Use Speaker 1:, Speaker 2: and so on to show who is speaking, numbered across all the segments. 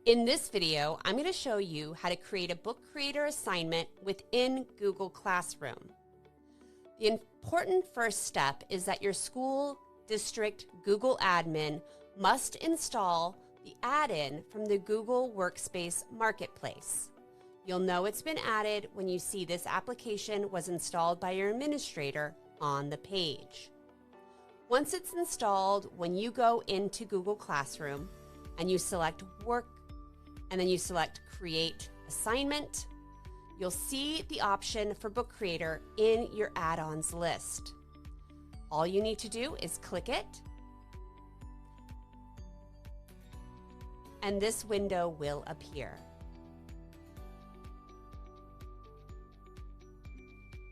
Speaker 1: In this video, I'm going to show you how to create a book creator assignment within Google Classroom. The important first step is that your school district Google admin must install the add-in from the Google Workspace Marketplace. You'll know it's been added when you see this application was installed by your administrator on the page. Once it's installed, when you go into Google Classroom and you select Work and then you select Create Assignment, you'll see the option for Book Creator in your add-ons list. All you need to do is click it, and this window will appear.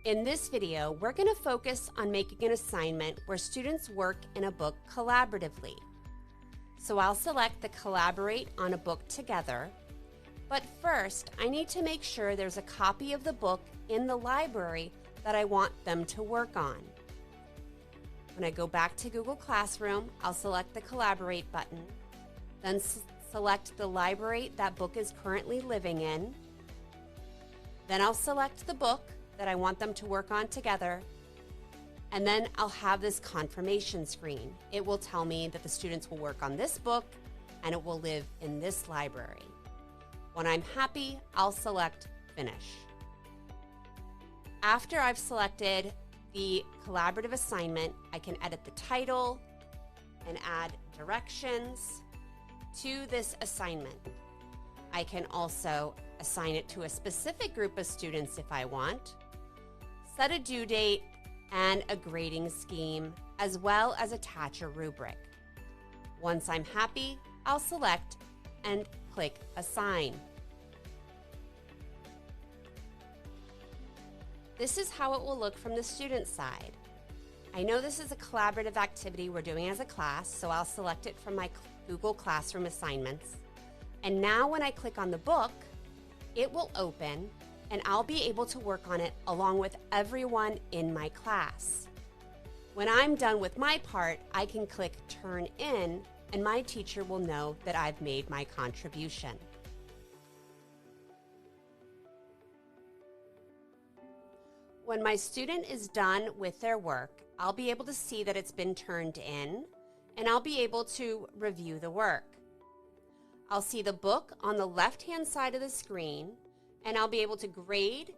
Speaker 1: In this video, we're going to focus on making an assignment where students work in a book collaboratively. So I'll select the Collaborate on a Book Together, but first I need to make sure there's a copy of the book in the library that I want them to work on. When I go back to Google Classroom, I'll select the Collaborate button, then select the library that book is currently living in. Then I'll select the book that I want them to work on together, and then I'll have this confirmation screen. It will tell me that the students will work on this book and it will live in this library. When I'm happy, I'll select Finish. After I've selected the collaborative assignment, I can edit the title and add directions to this assignment. I can also assign it to a specific group of students if I want, set a due date and a grading scheme, as well as attach a rubric. Once I'm happy, I'll select and click Assign. This is how it will look from the student side. I know this is a collaborative activity we're doing as a class, so I'll select it from my Google Classroom assignments. And now when I click on the book, it will open and I'll be able to work on it along with everyone in my class. When I'm done with my part, I can click Turn In and my teacher will know that I've made my contribution. When my student is done with their work, I'll be able to see that it's been turned in and I'll be able to review the work. I'll see the book on the left-hand side of the screen, and I'll be able to grade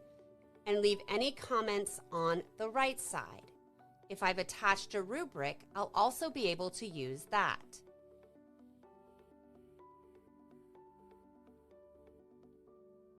Speaker 1: and leave any comments on the right side. If I've attached a rubric, I'll also be able to use that.